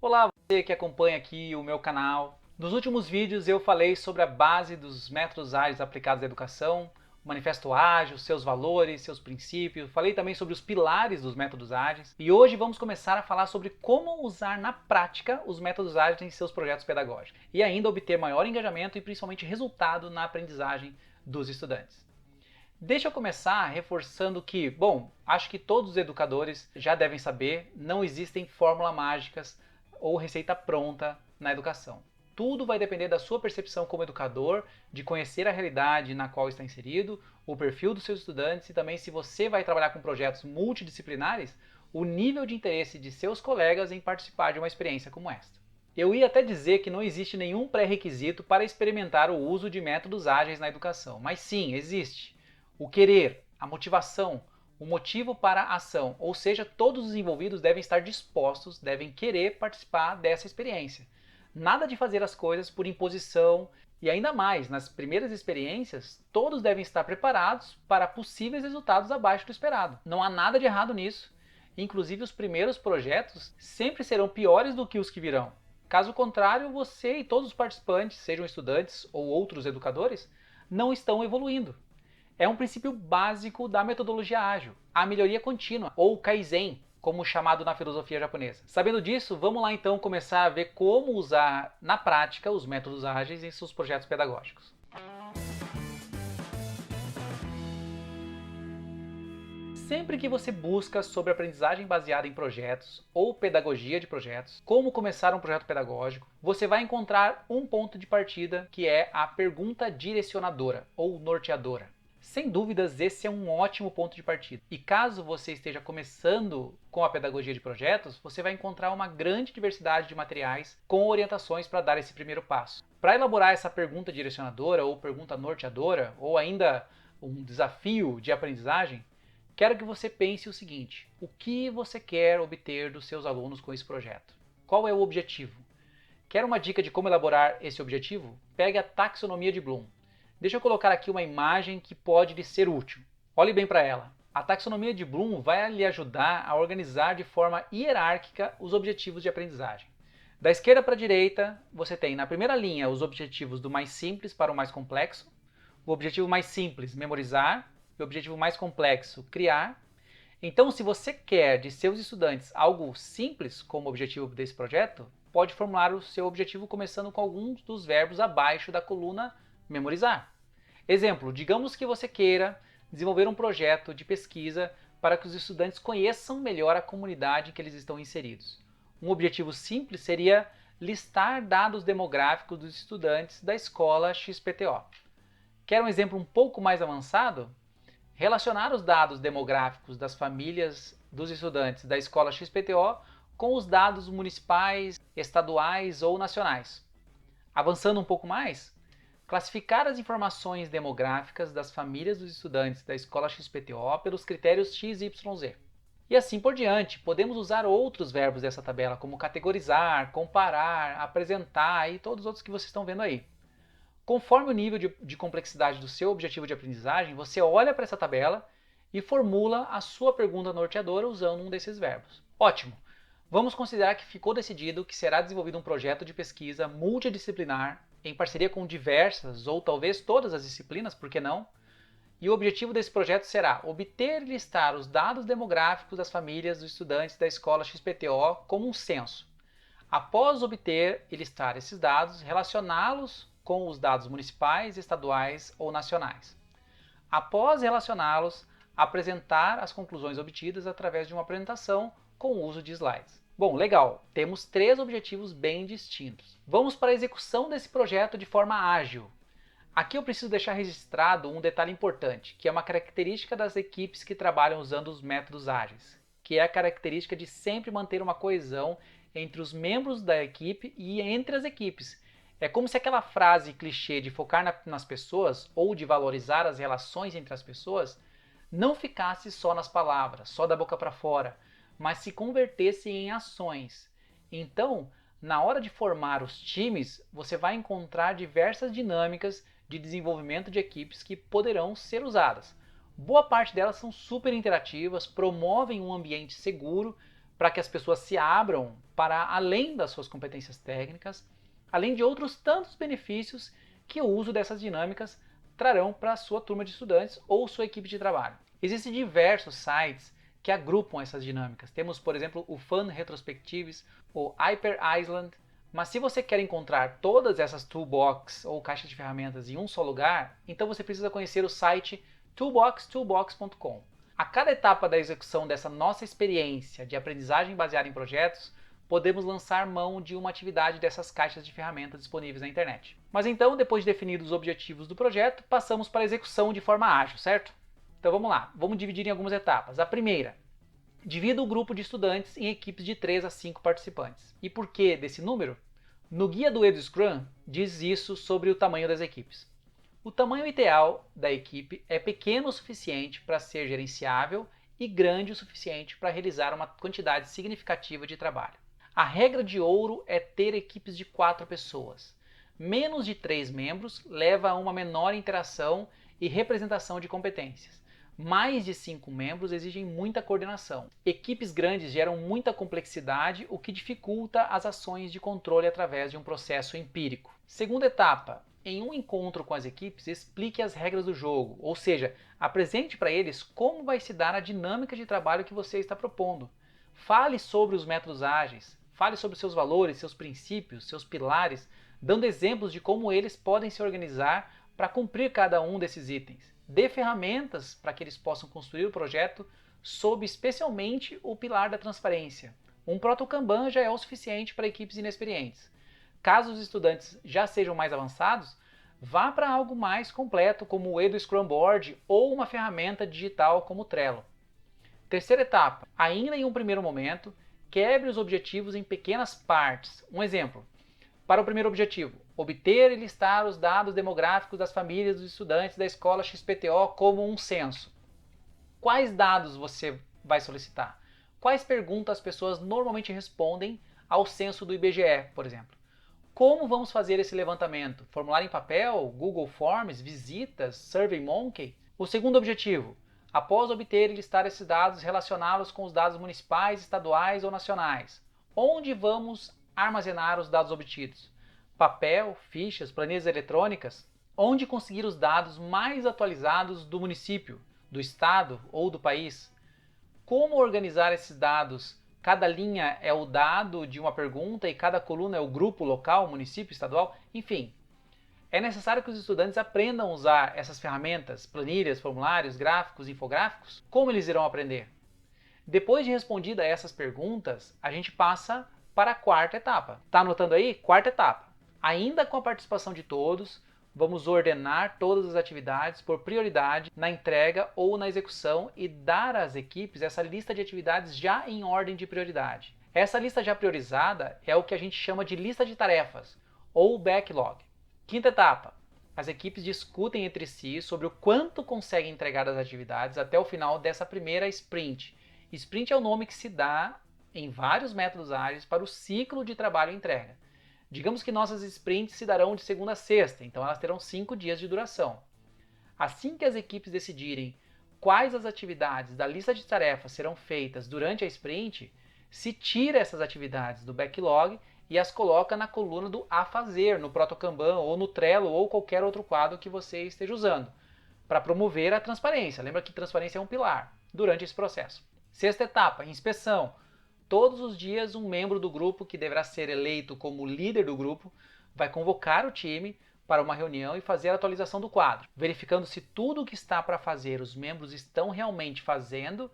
Olá, você que acompanha aqui o meu canal. Nos últimos vídeos eu falei sobre a base dos métodos ágeis aplicados à educação, o Manifesto Ágil, seus valores, seus princípios. Falei também sobre os pilares dos métodos ágeis. E hoje vamos começar a falar sobre como usar na prática os métodos ágeis em seus projetos pedagógicos e ainda obter maior engajamento e principalmente resultado na aprendizagem dos estudantes. Deixa eu começar reforçando que, bom, acho que todos os educadores já devem saber, não existem fórmulas mágicas ou receita pronta na educação. Tudo vai depender da sua percepção como educador, de conhecer a realidade na qual está inserido, o perfil dos seus estudantes e também se você vai trabalhar com projetos multidisciplinares, o nível de interesse de seus colegas em participar de uma experiência como esta. Eu ia até dizer que não existe nenhum pré-requisito para experimentar o uso de métodos ágeis na educação, mas sim, existe. O querer, a motivação, o motivo para a ação, ou seja, todos os envolvidos devem estar dispostos, devem querer participar dessa experiência. Nada de fazer as coisas por imposição e ainda mais, nas primeiras experiências, todos devem estar preparados para possíveis resultados abaixo do esperado. Não há nada de errado nisso. Inclusive, os primeiros projetos sempre serão piores do que os que virão. Caso contrário, você e todos os participantes, sejam estudantes ou outros educadores, não estão evoluindo. É um princípio básico da metodologia ágil, a melhoria contínua, ou Kaizen, como chamado na filosofia japonesa. Sabendo disso, vamos lá então começar a ver como usar na prática os métodos ágeis em seus projetos pedagógicos. Sempre que você busca sobre aprendizagem baseada em projetos ou pedagogia de projetos, como começar um projeto pedagógico, você vai encontrar um ponto de partida que é a pergunta direcionadora ou norteadora. Sem dúvidas, esse é um ótimo ponto de partida. E caso você esteja começando com a pedagogia de projetos, você vai encontrar uma grande diversidade de materiais com orientações para dar esse primeiro passo. Para elaborar essa pergunta direcionadora ou pergunta norteadora, ou ainda um desafio de aprendizagem, quero que você pense o seguinte: o que você quer obter dos seus alunos com esse projeto? Qual é o objetivo? Quer uma dica de como elaborar esse objetivo? Pegue a taxonomia de Bloom. Deixa eu colocar aqui uma imagem que pode lhe ser útil. Olhe bem para ela. A taxonomia de Bloom vai lhe ajudar a organizar de forma hierárquica os objetivos de aprendizagem. Da esquerda para a direita, você tem na primeira linha os objetivos do mais simples para o mais complexo. O objetivo mais simples, memorizar. E o objetivo mais complexo, criar. Então, se você quer de seus estudantes algo simples como objetivo desse projeto, pode formular o seu objetivo começando com alguns dos verbos abaixo da coluna memorizar. Exemplo, digamos que você queira desenvolver um projeto de pesquisa para que os estudantes conheçam melhor a comunidade em que eles estão inseridos. Um objetivo simples seria listar dados demográficos dos estudantes da escola XPTO. Quer um exemplo um pouco mais avançado? Relacionar os dados demográficos das famílias dos estudantes da escola XPTO com os dados municipais, estaduais ou nacionais. Avançando um pouco mais, classificar as informações demográficas das famílias dos estudantes da escola XPTO pelos critérios XYZ. E assim por diante, podemos usar outros verbos dessa tabela, como categorizar, comparar, apresentar e todos os outros que vocês estão vendo aí. Conforme o nível de complexidade do seu objetivo de aprendizagem, você olha para essa tabela e formula a sua pergunta norteadora usando um desses verbos. Ótimo! Vamos considerar que ficou decidido que será desenvolvido um projeto de pesquisa multidisciplinar em parceria com diversas ou talvez todas as disciplinas, por que não? E o objetivo desse projeto será obter e listar os dados demográficos das famílias dos estudantes da escola XPTO como um censo. Após obter e listar esses dados, relacioná-los com os dados municipais, estaduais ou nacionais. Após relacioná-los, apresentar as conclusões obtidas através de uma apresentação com o uso de slides. Bom, legal, temos três objetivos bem distintos. Vamos para a execução desse projeto de forma ágil. Aqui eu preciso deixar registrado um detalhe importante, que é uma característica das equipes que trabalham usando os métodos ágeis, que é a característica de sempre manter uma coesão entre os membros da equipe e entre as equipes. É como se aquela frase clichê de focar nas pessoas ou de valorizar as relações entre as pessoas não ficasse só nas palavras, só da boca para fora, mas se convertesse em ações. Então, na hora de formar os times, você vai encontrar diversas dinâmicas de desenvolvimento de equipes que poderão ser usadas. Boa parte delas são super interativas, promovem um ambiente seguro para que as pessoas se abram para além das suas competências técnicas, além de outros tantos benefícios que o uso dessas dinâmicas trarão para a sua turma de estudantes ou sua equipe de trabalho. Existem diversos sites que agrupam essas dinâmicas. Temos, por exemplo, o Fun Retrospectives, o Hyper Island, mas se você quer encontrar todas essas toolbox ou caixas de ferramentas em um só lugar, então você precisa conhecer o site toolbox.com. A cada etapa da execução dessa nossa experiência de aprendizagem baseada em projetos, podemos lançar mão de uma atividade dessas caixas de ferramentas disponíveis na internet. Mas então, depois de definidos os objetivos do projeto, passamos para a execução de forma ágil, certo? Então vamos lá, vamos dividir em algumas etapas. A primeira, divida o grupo de estudantes em equipes de 3 a 5 participantes. E por que desse número? No guia do EduScrum diz isso sobre o tamanho das equipes. O tamanho ideal da equipe é pequeno o suficiente para ser gerenciável e grande o suficiente para realizar uma quantidade significativa de trabalho. A regra de ouro é ter equipes de 4 pessoas. Menos de 3 membros leva a uma menor interação e representação de competências. Mais de 5 membros exigem muita coordenação. Equipes grandes geram muita complexidade, o que dificulta as ações de controle através de um processo empírico. Segunda etapa. Em um encontro com as equipes, explique as regras do jogo, ou seja, apresente para eles como vai se dar a dinâmica de trabalho que você está propondo. Fale sobre os métodos ágeis, fale sobre seus valores, seus princípios, seus pilares, dando exemplos de como eles podem se organizar para cumprir cada um desses itens. Dê ferramentas para que eles possam construir o projeto sob especialmente o pilar da transparência. Um proto-Kanban já é o suficiente para equipes inexperientes. Caso os estudantes já sejam mais avançados, vá para algo mais completo como o EduScrum Board ou uma ferramenta digital como o Trello. Terceira etapa, ainda em um primeiro momento, quebre os objetivos em pequenas partes. Um exemplo, para o primeiro objetivo, obter e listar os dados demográficos das famílias dos estudantes da escola XPTO como um censo. Quais dados você vai solicitar? Quais perguntas as pessoas normalmente respondem ao censo do IBGE, por exemplo? Como vamos fazer esse levantamento? Formulário em papel, Google Forms, visitas, SurveyMonkey? O segundo objetivo, após obter e listar esses dados, relacioná-los com os dados municipais, estaduais ou nacionais. Onde vamos armazenar os dados obtidos? Papel, fichas, planilhas eletrônicas? Onde conseguir os dados mais atualizados do município, do estado ou do país? Como organizar esses dados? Cada linha é o dado de uma pergunta e cada coluna é o grupo local, município, estadual, enfim. É necessário que os estudantes aprendam a usar essas ferramentas, planilhas, formulários, gráficos, infográficos. Como eles irão aprender? Depois de respondida essas perguntas, a gente passa para a quarta etapa. Está anotando aí? Quarta etapa. Ainda com a participação de todos, vamos ordenar todas as atividades por prioridade na entrega ou na execução e dar às equipes essa lista de atividades já em ordem de prioridade. Essa lista já priorizada é o que a gente chama de lista de tarefas, ou backlog. Quinta etapa. As equipes discutem entre si sobre o quanto conseguem entregar as atividades até o final dessa primeira sprint. Sprint é o nome que se dá em vários métodos ágeis para o ciclo de trabalho e entrega. Digamos que nossas sprints se darão de segunda a sexta, então elas terão 5 dias de duração. Assim que as equipes decidirem quais as atividades da lista de tarefas serão feitas durante a sprint, se tira essas atividades do backlog e as coloca na coluna do a fazer, no proto-Kanban ou no Trello ou qualquer outro quadro que você esteja usando, para promover a transparência. Lembra que transparência é um pilar durante esse processo. Sexta etapa, inspeção. Todos os dias, um membro do grupo, que deverá ser eleito como líder do grupo, vai convocar o time para uma reunião e fazer a atualização do quadro, verificando se tudo o que está para fazer os membros estão realmente fazendo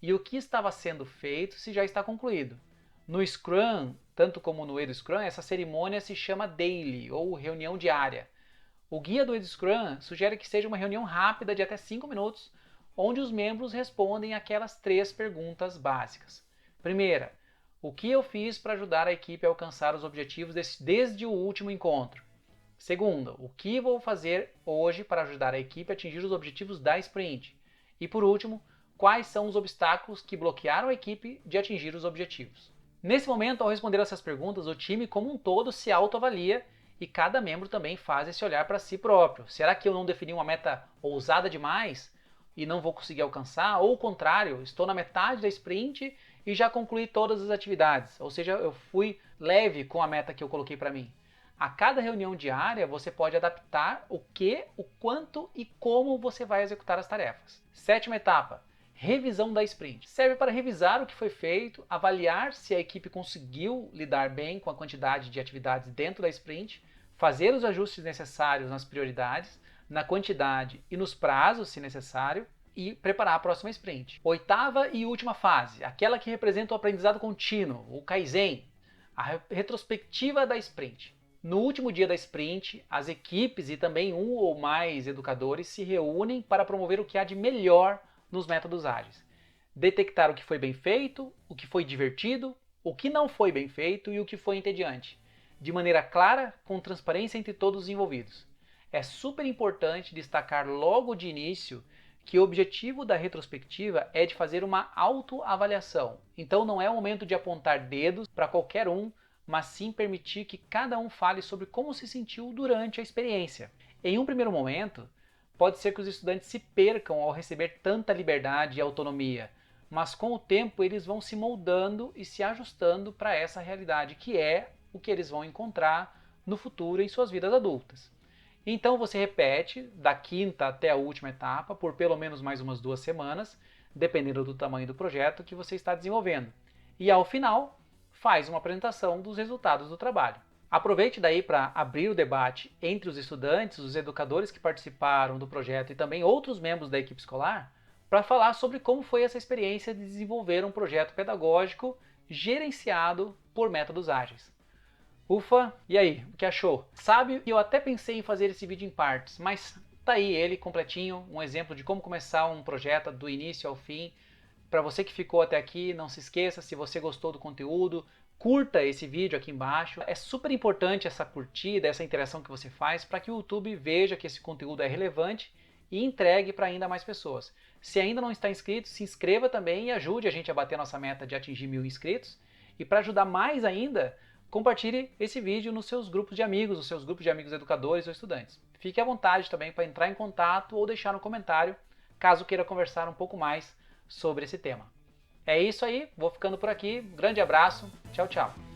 e o que estava sendo feito se já está concluído. No Scrum, tanto como no EduScrum, essa cerimônia se chama Daily, ou reunião diária. O guia do EduScrum sugere que seja uma reunião rápida de até 5 minutos, onde os membros respondem aquelas 3 perguntas básicas. Primeira, o que eu fiz para ajudar a equipe a alcançar os objetivos desde o último encontro? Segunda, o que vou fazer hoje para ajudar a equipe a atingir os objetivos da sprint? E por último, quais são os obstáculos que bloquearam a equipe de atingir os objetivos? Nesse momento, ao responder essas perguntas, o time como um todo se autoavalia e cada membro também faz esse olhar para si próprio. Será que eu não defini uma meta ousada demais e não vou conseguir alcançar? Ou o contrário, estou na metade da sprint e já concluí todas as atividades, ou seja, eu fui leve com a meta que eu coloquei para mim. A cada reunião diária, você pode adaptar o que, o quanto e como você vai executar as tarefas. Sétima etapa, revisão da sprint. Serve para revisar o que foi feito, avaliar se a equipe conseguiu lidar bem com a quantidade de atividades dentro da sprint, fazer os ajustes necessários nas prioridades, na quantidade e nos prazos, se necessário, e preparar a próxima sprint. Oitava e última fase, aquela que representa o aprendizado contínuo, o Kaizen, a retrospectiva da sprint. No último dia da sprint, as equipes e também um ou mais educadores se reúnem para promover o que há de melhor nos métodos ágeis. Detectar o que foi bem feito, o que foi divertido, o que não foi bem feito e o que foi entediante, de maneira clara, com transparência entre todos os envolvidos. É super importante destacar logo de início que o objetivo da retrospectiva é de fazer uma autoavaliação. Então não é o momento de apontar dedos para qualquer um, mas sim permitir que cada um fale sobre como se sentiu durante a experiência. Em um primeiro momento, pode ser que os estudantes se percam ao receber tanta liberdade e autonomia, mas com o tempo eles vão se moldando e se ajustando para essa realidade, que é o que eles vão encontrar no futuro em suas vidas adultas. Então você repete da quinta até a última etapa por pelo menos mais umas 2 semanas, dependendo do tamanho do projeto que você está desenvolvendo. E ao final, faz uma apresentação dos resultados do trabalho. Aproveite daí para abrir o debate entre os estudantes, os educadores que participaram do projeto e também outros membros da equipe escolar, para falar sobre como foi essa experiência de desenvolver um projeto pedagógico gerenciado por métodos ágeis. Ufa, e aí, o que achou? Sabe que eu até pensei em fazer esse vídeo em partes, mas tá aí ele completinho, um exemplo de como começar um projeto do início ao fim. Para você que ficou até aqui, não se esqueça, se você gostou do conteúdo, curta esse vídeo aqui embaixo. É super importante essa curtida, essa interação que você faz para que o YouTube veja que esse conteúdo é relevante e entregue para ainda mais pessoas. Se ainda não está inscrito, se inscreva também e ajude a gente a bater nossa meta de atingir 1000 inscritos. E para ajudar mais ainda, compartilhe esse vídeo nos seus grupos de amigos, nos seus grupos de amigos educadores ou estudantes. Fique à vontade também para entrar em contato ou deixar um comentário, caso queira conversar um pouco mais sobre esse tema. É isso aí, vou ficando por aqui. Grande abraço, tchau, tchau.